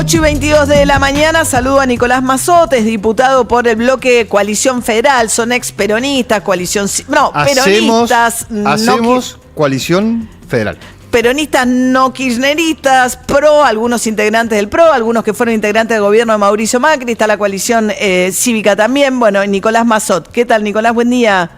8:22 de la mañana, saludo a Nicolás Mazzot, es diputado por el bloque Coalición Federal, son ex peronistas, peronistas. Hacemos Coalición Federal. Peronistas no kirchneristas, PRO, algunos integrantes del PRO, algunos que fueron integrantes del gobierno de Mauricio Macri, está la coalición cívica también. Bueno, Nicolás Mazzot. ¿Qué tal, Nicolás? Buen día.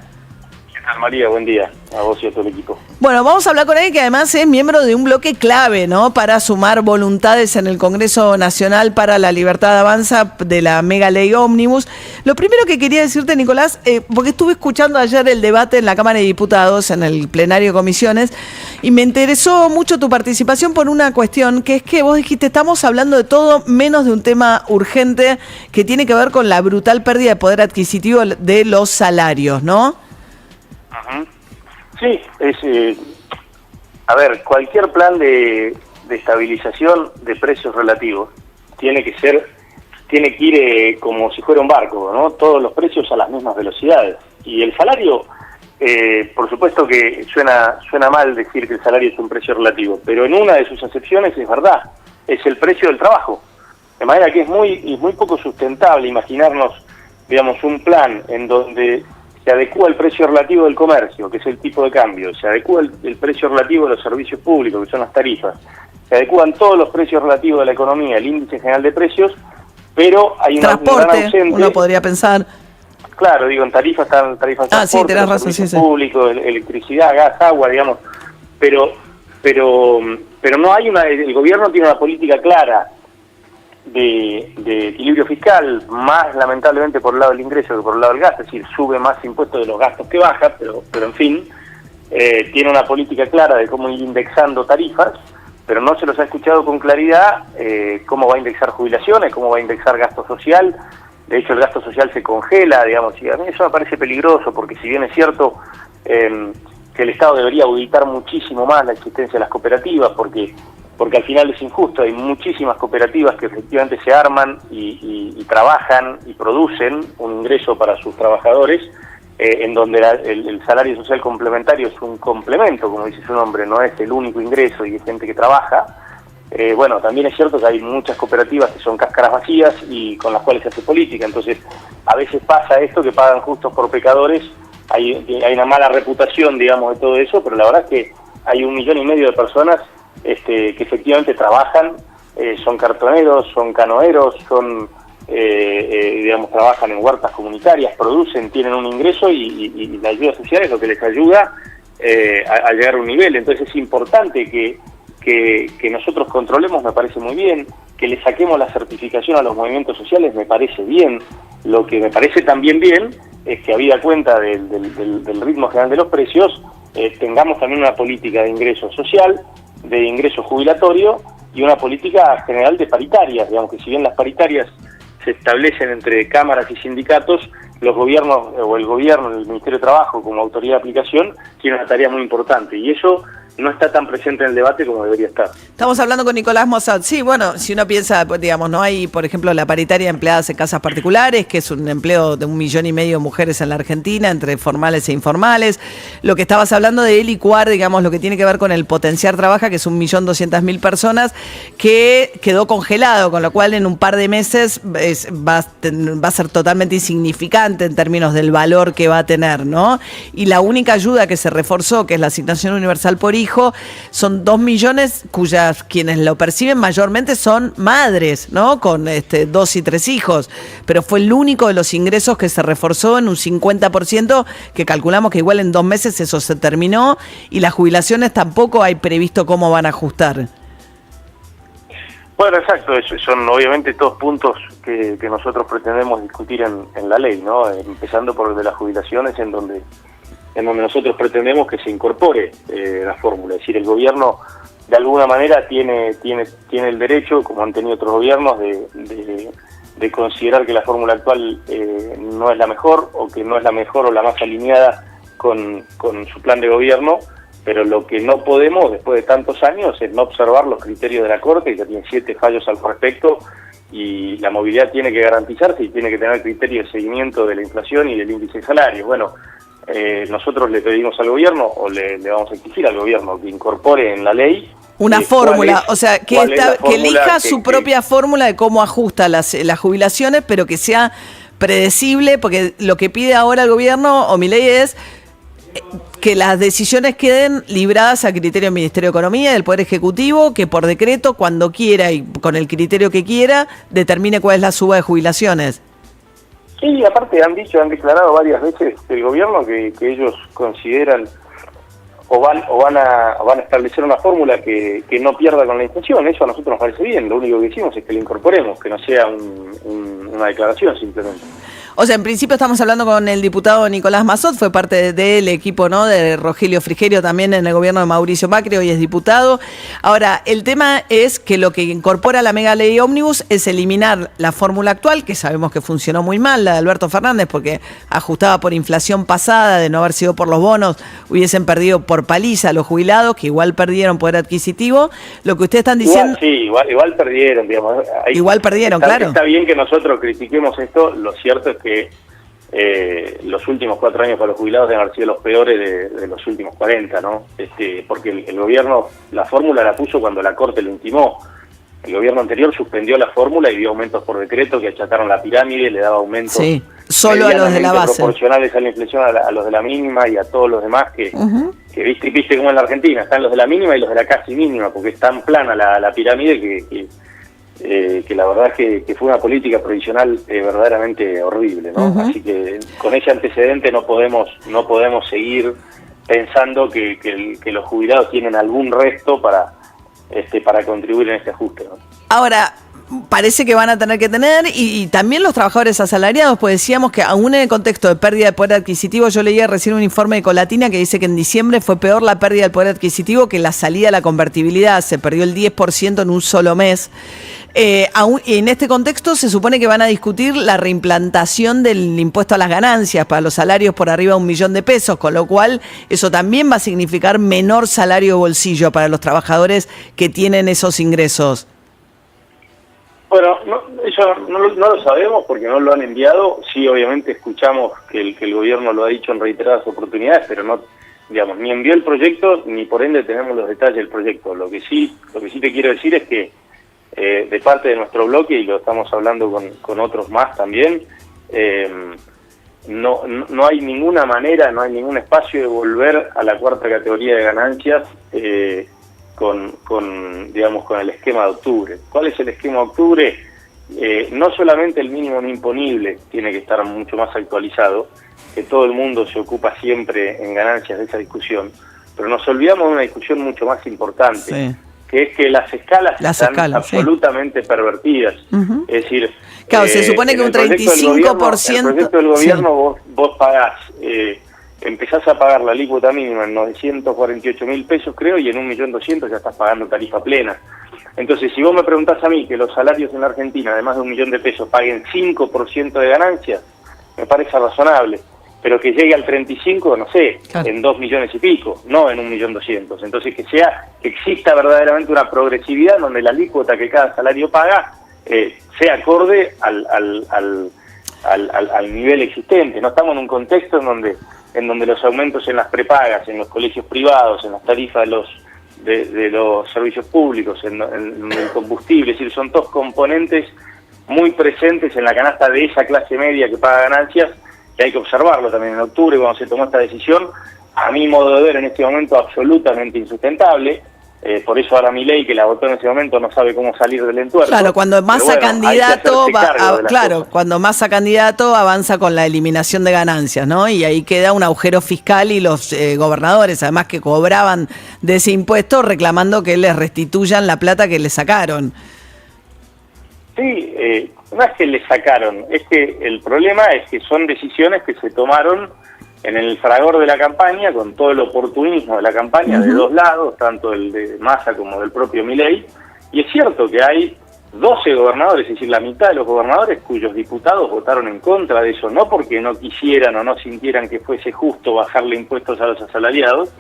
¿Qué tal, María? Buen día a vos y a todo el equipo. Bueno, vamos a hablar con él, que además es miembro de un bloque clave, ¿no? Para sumar voluntades en el Congreso Nacional para la Libertad Avanza de la mega ley ómnibus. Lo primero que quería decirte, Nicolás, porque estuve escuchando ayer el debate en la Cámara de Diputados, en el plenario de comisiones, y me interesó mucho tu participación por una cuestión, que es que vos dijiste, estamos hablando de todo menos de un tema urgente que tiene que ver con la brutal pérdida de poder adquisitivo de los salarios, ¿no? Ajá. Sí, a ver, cualquier plan de estabilización de precios relativos tiene que ir como si fuera un barco, ¿no? Todos los precios a las mismas velocidades. Y el salario, por supuesto que suena mal decir que el salario es un precio relativo, pero en una de sus acepciones es verdad, es el precio del trabajo. De manera que es muy poco sustentable imaginarnos, digamos, un plan en donde se adecúa el precio relativo del comercio, que es el tipo de cambio, se adecúa el precio relativo de los servicios públicos, que son las tarifas, se adecúan todos los precios relativos de la economía, el índice general de precios, pero hay un gran ausente. Uno podría pensar. Claro, digo, en tarifas están tarifas de transporte, sí, tenés razón, servicios públicos, electricidad, gas, agua, digamos, pero no hay el gobierno tiene una política clara de equilibrio fiscal, más lamentablemente por el lado del ingreso que por el lado del gasto, es decir, sube más impuestos de los gastos que baja, pero en fin, tiene una política clara de cómo ir indexando tarifas, pero no se los ha escuchado con claridad cómo va a indexar jubilaciones, cómo va a indexar gasto social. De hecho, el gasto social se congela, digamos, y a mí eso me parece peligroso, porque si bien es cierto que el Estado debería auditar muchísimo más la existencia de las cooperativas, porque al final es injusto, hay muchísimas cooperativas que efectivamente se arman y trabajan y producen un ingreso para sus trabajadores, en donde el salario social complementario es un complemento, como dice su nombre, no es el único ingreso y hay gente que trabaja. Bueno, también es cierto que hay muchas cooperativas que son cáscaras vacías y con las cuales se hace política, entonces a veces pasa esto que pagan justos por pecadores, hay una mala reputación, digamos, de todo eso, pero la verdad es que hay 1,5 millones de personas que efectivamente trabajan, son cartoneros, son canoeros, digamos, trabajan en huertas comunitarias, producen, tienen un ingreso y la ayuda social es lo que les ayuda a llegar a un nivel. Entonces es importante que nosotros controlemos, me parece muy bien, que le saquemos la certificación a los movimientos sociales, me parece bien. Lo que me parece también bien es que, habida cuenta del ritmo general de los precios, tengamos también una política de ingreso social, de ingreso jubilatorio y una política general de paritarias, digamos que si bien las paritarias se establecen entre cámaras y sindicatos, los gobiernos o el gobierno, el Ministerio de Trabajo como autoridad de aplicación tiene una tarea muy importante y eso no está tan presente en el debate como debería estar. Estamos hablando con Nicolás Mazzot. Sí, bueno, si uno piensa, digamos, no hay, por ejemplo, la paritaria de empleadas en casas particulares, que es un empleo de 1,5 millones de mujeres en la Argentina, entre formales e informales. Lo que estabas hablando de licuar, digamos, lo que tiene que ver con el Potenciar Trabaja, que es 1.200.000 personas, que quedó congelado, con lo cual en un par de meses va a ser totalmente insignificante en términos del valor que va a tener, ¿no? Y la única ayuda que se reforzó, que es la asignación universal por hijo, son 2 millones cuyas quienes lo perciben mayormente son madres, ¿no? Con 2 y 3 hijos, pero fue el único de los ingresos que se reforzó en un 50%, que calculamos que igual en 2 meses eso se terminó, y las jubilaciones tampoco hay previsto cómo van a ajustar. Bueno, exacto, son obviamente todos puntos que nosotros pretendemos discutir en la ley, ¿no? Empezando por el de las jubilaciones, en donde nosotros pretendemos que se incorpore la fórmula, es decir, el gobierno de alguna manera tiene el derecho, como han tenido otros gobiernos, de considerar que la fórmula actual no es la mejor, o que no es la mejor o la más alineada con su plan de gobierno, pero lo que no podemos, después de tantos años, es no observar los criterios de la Corte, que ya tiene 7 fallos al respecto, y la movilidad tiene que garantizarse y tiene que tener criterios de seguimiento de la inflación y del índice de salarios. Bueno, nosotros le pedimos al gobierno, o le vamos a exigir al gobierno que incorpore en la ley Una fórmula, o sea, que elija su propia fórmula de cómo ajusta las jubilaciones, pero que sea predecible, porque lo que pide ahora el gobierno o Milei es que las decisiones queden libradas a criterio del Ministerio de Economía y del Poder Ejecutivo, que por decreto, cuando quiera y con el criterio que quiera, determine cuál es la suba de jubilaciones. Sí, aparte han declarado varias veces el gobierno que ellos consideran o van a establecer una fórmula que no pierda con la inflación. Eso a nosotros nos parece bien. Lo único que decimos es que la incorporemos, que no sea una declaración simplemente. O sea, en principio estamos hablando con el diputado Nicolás Massot, fue parte del equipo, ¿no?, de Rogelio Frigerio también en el gobierno de Mauricio Macri, hoy es diputado. Ahora, el tema es que lo que incorpora la mega ley ómnibus es eliminar la fórmula actual, que sabemos que funcionó muy mal, la de Alberto Fernández, porque ajustaba por inflación pasada, de no haber sido por los bonos, hubiesen perdido por paliza a los jubilados, que igual perdieron poder adquisitivo. Lo que ustedes están diciendo... Igual perdieron, digamos. Igual perdieron, claro. Está bien que nosotros critiquemos esto, lo cierto es que los últimos 4 años para los jubilados deben haber sido los peores de los últimos 40, ¿no? Porque el gobierno, la fórmula la puso cuando la Corte lo intimó. El gobierno anterior suspendió la fórmula y dio aumentos por decreto que achataron la pirámide, le daba aumentos solo a los de la base, proporcionales a la inflación, a los de la mínima y a todos los demás que viste como en la Argentina, están los de la mínima y los de la casi mínima, porque es tan plana la pirámide que la verdad es que fue una política provisional verdaderamente horrible, ¿no? Así que con ese antecedente no podemos seguir pensando que los jubilados tienen algún resto para contribuir en este ajuste, ¿no? Ahora, parece que van a tener que tener, y también los trabajadores asalariados, pues decíamos que aún en el contexto de pérdida de poder adquisitivo, yo leía recién un informe de Colatina que dice que en diciembre fue peor la pérdida del poder adquisitivo que la salida de la convertibilidad, se perdió el 10% en un solo mes. En este contexto se supone que van a discutir la reimplantación del impuesto a las ganancias para los salarios por arriba de $1 millón, con lo cual eso también va a significar menor salario de bolsillo para los trabajadores que tienen esos ingresos. Bueno, eso no lo sabemos porque no lo han enviado. Sí, obviamente escuchamos que el gobierno lo ha dicho en reiteradas oportunidades, pero no, digamos, ni envió el proyecto ni por ende tenemos los detalles del proyecto. Lo que sí te quiero decir es que de parte de nuestro bloque, y lo estamos hablando con otros más también, no hay ninguna manera, no hay ningún espacio de volver a la cuarta categoría de ganancias con el esquema de octubre. ¿Cuál es el esquema de octubre? No solamente el mínimo no imponible tiene que estar mucho más actualizado, que todo el mundo se ocupa siempre en ganancias de esa discusión, pero nos olvidamos de una discusión mucho más importante, que es que las escalas están absolutamente pervertidas. Es decir, claro, se supone que un 35%... El proyecto del gobierno vos pagás... empezás a pagar la alícuota mínima en 948.000 pesos, creo, y en 1.200.000 ya estás pagando tarifa plena. Entonces, si vos me preguntás a mí que los salarios en la Argentina, además de $1 millón, paguen 5% de ganancias, me parece razonable. Pero que llegue al 35, no sé, en 2 millones y pico, no en 1.200.000. Entonces, que exista verdaderamente una progresividad donde la alícuota que cada salario paga sea acorde al nivel existente. No estamos en un contexto en donde los aumentos en las prepagas, en los colegios privados, en las tarifas de los servicios públicos, en el combustible, es decir, son todos componentes muy presentes en la canasta de esa clase media que paga ganancias, que hay que observarlo también en octubre cuando se tomó esta decisión, a mi modo de ver en este momento absolutamente insustentable. Por eso ahora Milei, que la votó en ese momento, no sabe cómo salir del entuerto. Claro, cuando Massa candidato avanza con la eliminación de ganancias, ¿no? Y ahí queda un agujero fiscal y los gobernadores, además que cobraban de ese impuesto, reclamando que les restituyan la plata que le sacaron. Sí, no es que le sacaron, es que el problema es que son decisiones que se tomaron en el fragor de la campaña, con todo el oportunismo de la campaña de dos lados, tanto el de Massa como del propio Milei, y es cierto que hay 12 gobernadores, es decir, la mitad de los gobernadores cuyos diputados votaron en contra de eso, no porque no quisieran o no sintieran que fuese justo bajarle impuestos a los asalariados,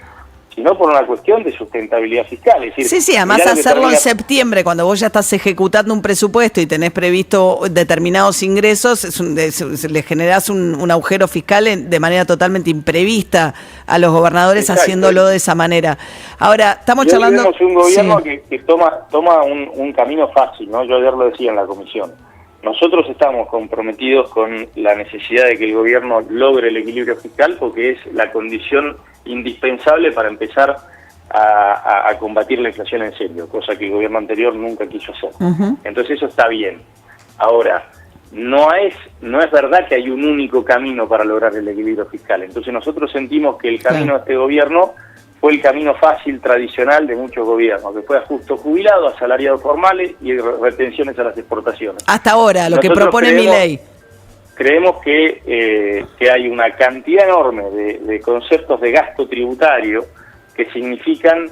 sino por una cuestión de sustentabilidad fiscal. Es decir, Sí, además hacerlo en septiembre, cuando vos ya estás ejecutando un presupuesto y tenés previsto determinados ingresos, le generás un agujero fiscal de manera totalmente imprevista a los gobernadores. Exacto. Haciéndolo de esa manera. Ahora, estamos charlando... Tenemos un gobierno que toma un camino fácil, ¿no? Yo ayer lo decía en la comisión. Nosotros estamos comprometidos con la necesidad de que el gobierno logre el equilibrio fiscal porque es la condición indispensable para empezar a combatir la inflación en serio, cosa que el gobierno anterior nunca quiso hacer. Entonces eso está bien. Ahora, no es verdad que hay un único camino para lograr el equilibrio fiscal. Entonces nosotros sentimos que el camino de este gobierno fue el camino fácil, tradicional de muchos gobiernos, que fue ajuste jubilado, asalariados formales y retenciones a las exportaciones. Hasta ahora, lo que propone Milei. Creemos que hay una cantidad enorme de conceptos de gasto tributario que significan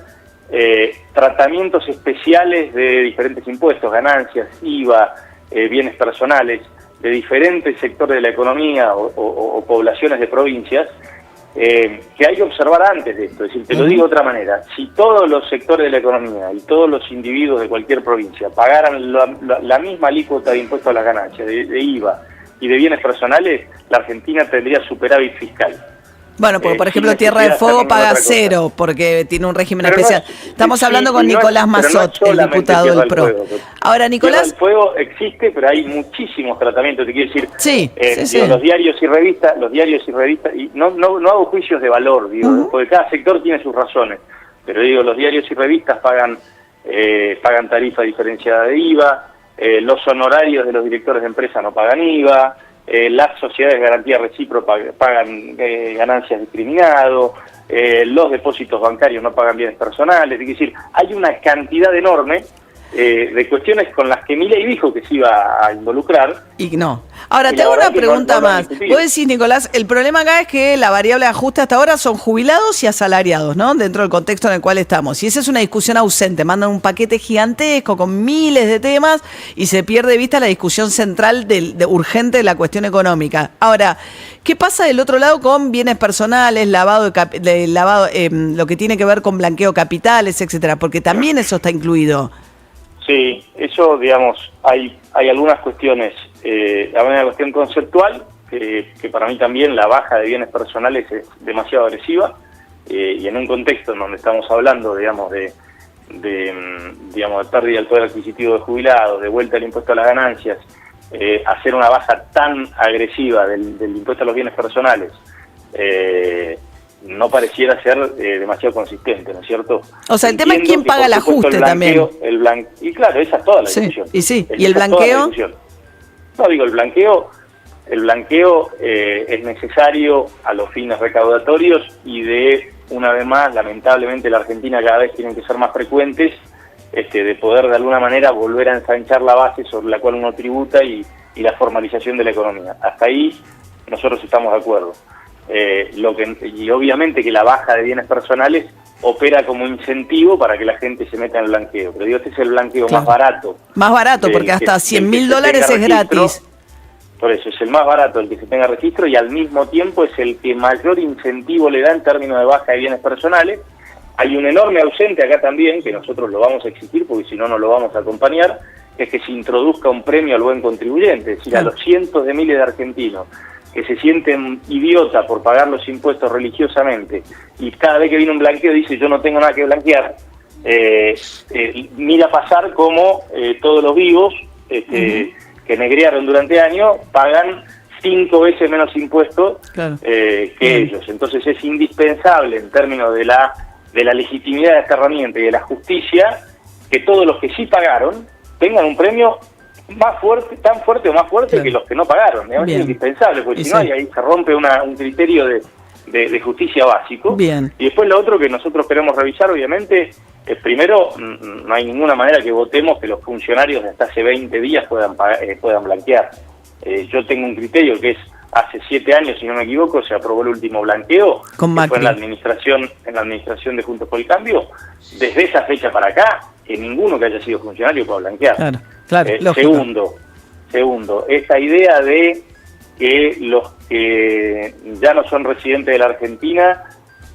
tratamientos especiales de diferentes impuestos, ganancias, IVA, bienes personales, de diferentes sectores de la economía o poblaciones de provincias, que hay que observar antes de esto. Es decir, te lo digo de otra manera, si todos los sectores de la economía y todos los individuos de cualquier provincia pagaran la misma alícuota de impuestos a las ganancias, de IVA y de bienes personales, la Argentina tendría superávit fiscal. Bueno, porque por ejemplo Tierra del Fuego paga cero porque tiene un régimen especial. Estamos hablando con Nicolás Mazot, el diputado del PRO. Ahora, Nicolás... Tierra del Fuego existe, pero hay muchísimos tratamientos, te quiero decir. Sí. Los diarios y revistas, y no hago juicios de valor, digo, porque cada sector tiene sus razones, pero digo, los diarios y revistas pagan tarifa diferenciada de IVA, los honorarios de los directores de empresa no pagan IVA, las sociedades de garantía recíproca pagan ganancias discriminadas, los depósitos bancarios no pagan bienes personales. Es decir, hay una cantidad enorme de cuestiones con las que Milei dijo que se iba a involucrar. Y no. Ahora, te hago una pregunta más. Vos decís, Nicolás, el problema acá es que la variable de ajuste hasta ahora son jubilados y asalariados, ¿no? Dentro del contexto en el cual estamos. Y esa es una discusión ausente. Mandan un paquete gigantesco con miles de temas y se pierde de vista la discusión central urgente de la cuestión económica. Ahora, ¿qué pasa del otro lado con bienes personales, lavado, lo que tiene que ver con blanqueo capitales, etcétera? Porque también eso está incluido. Sí, eso, digamos, hay algunas cuestiones. Hay una cuestión conceptual, que para mí también la baja de bienes personales es demasiado agresiva, y en un contexto en donde estamos hablando, digamos, de pérdida del poder adquisitivo de jubilados, de vuelta al impuesto a las ganancias, hacer una baja tan agresiva del impuesto a los bienes personales, no pareciera ser demasiado consistente, ¿no es cierto? O sea, el tema es quién paga el ajuste también. Y claro, esa es toda la discusión. ¿Y el blanqueo? No, digo, el blanqueo es necesario a los fines recaudatorios y una vez más, lamentablemente, la Argentina cada vez tienen que ser más frecuentes, de poder de alguna manera volver a ensanchar la base sobre la cual uno tributa y la formalización de la economía. Hasta ahí nosotros estamos de acuerdo. Y obviamente que la baja de bienes personales opera como incentivo para que la gente se meta en el blanqueo, pero digo, este es el blanqueo más barato. Más barato, porque hasta $100.000 es gratis. Por eso es el más barato el que se tenga registro y al mismo tiempo es el que mayor incentivo le da en términos de baja de bienes personales. Hay un enorme ausente acá también, que nosotros lo vamos a exigir porque si no, no lo vamos a acompañar, es que se introduzca un premio al buen contribuyente, es decir, a los cientos de miles de argentinos que se sienten idiota por pagar los impuestos religiosamente y cada vez que viene un blanqueo dice yo no tengo nada que blanquear, mira pasar como todos los vivos que negrearon durante años pagan 5 veces menos impuestos que ellos. Entonces es indispensable en términos de la legitimidad de esta herramienta y de la justicia que todos los que sí pagaron tengan un premio más fuerte, tan fuerte o más fuerte que los que no pagaron. Es indispensable, porque si no ahí se rompe un criterio de justicia básico. Bien. Y después lo otro que nosotros queremos revisar, obviamente, es primero, no hay ninguna manera que votemos que los funcionarios de hasta hace 20 días puedan blanquear. Yo tengo un criterio que es, hace 7 años, si no me equivoco, se aprobó el último blanqueo, que fue en la administración de Juntos por el Cambio. Desde esa fecha para acá, que ninguno que haya sido funcionario pueda blanquear. Segundo, esta idea de que los que ya no son residentes de la Argentina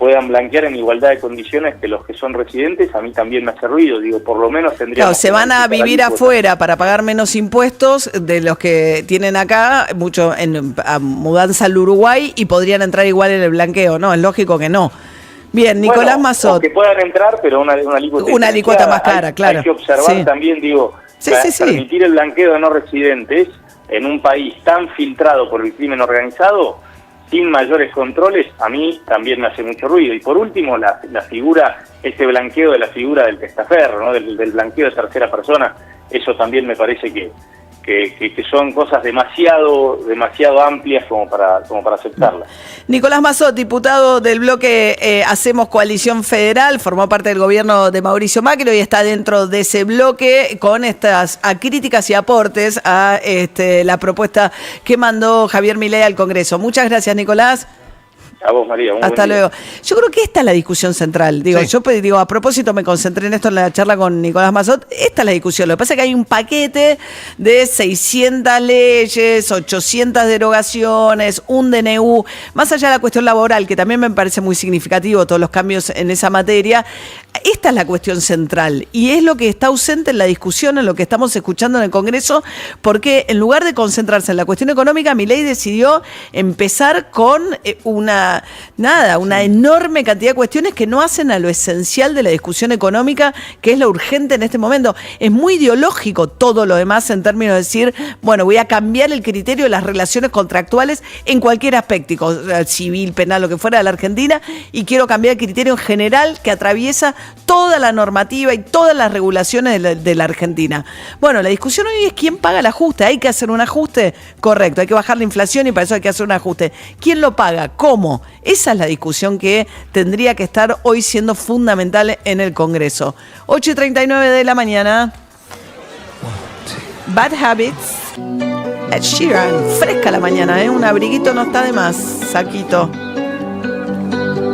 puedan blanquear en igualdad de condiciones que los que son residentes, a mí también me hace ruido. Digo, por lo menos tendríamos... Claro, se van a vivir afuera para pagar menos impuestos de los que tienen acá, mucho a mudanza al Uruguay, y podrían entrar igual en el blanqueo, ¿no? Es lógico que no. Bien, Nicolás Massot. Que puedan entrar, pero una alícuota más cara, claro. Hay que observar también, digo, permitir el blanqueo de no residentes en un país tan filtrado por el crimen organizado, sin mayores controles, a mí también me hace mucho ruido. Y por último, la figura, ese blanqueo de la figura del testaferro, ¿no? del blanqueo de tercera persona, eso también me parece que son cosas demasiado amplias como para aceptarlas. Nicolás Massot, diputado del bloque Hacemos Coalición Federal, formó parte del gobierno de Mauricio Macri y está dentro de ese bloque con estas críticas y aportes a la propuesta que mandó Javier Milei al Congreso. Muchas gracias, Nicolás. A vos, María. Hasta luego. Yo creo que esta es la discusión central. Yo a propósito me concentré en esto en la charla con Nicolás Massot. Esta es la discusión. Lo que pasa es que hay un paquete de 600 leyes, 800 derogaciones, un DNU. Más allá de la cuestión laboral, que también me parece muy significativo todos los cambios en esa materia, esta es la cuestión central. Y es lo que está ausente en la discusión, en lo que estamos escuchando en el Congreso, porque en lugar de concentrarse en la cuestión económica, Milei decidió empezar con una enorme cantidad de cuestiones que no hacen a lo esencial de la discusión económica, que es lo urgente en este momento. Es muy ideológico todo lo demás en términos de decir, bueno, voy a cambiar el criterio de las relaciones contractuales en cualquier aspecto, civil, penal, lo que fuera de la Argentina, y quiero cambiar el criterio en general que atraviesa toda la normativa y todas las regulaciones de la Argentina. Bueno, la discusión hoy es quién paga el ajuste. ¿Hay que hacer un ajuste? Correcto, hay que bajar la inflación y para eso hay que hacer un ajuste. ¿Quién lo paga? ¿Cómo? Esa es la discusión que tendría que estar hoy siendo fundamental en el Congreso. 8:39 de la mañana. Bad Habits. Ed Sheeran. Fresca la mañana, ¿eh? Un abriguito no está de más. Saquito.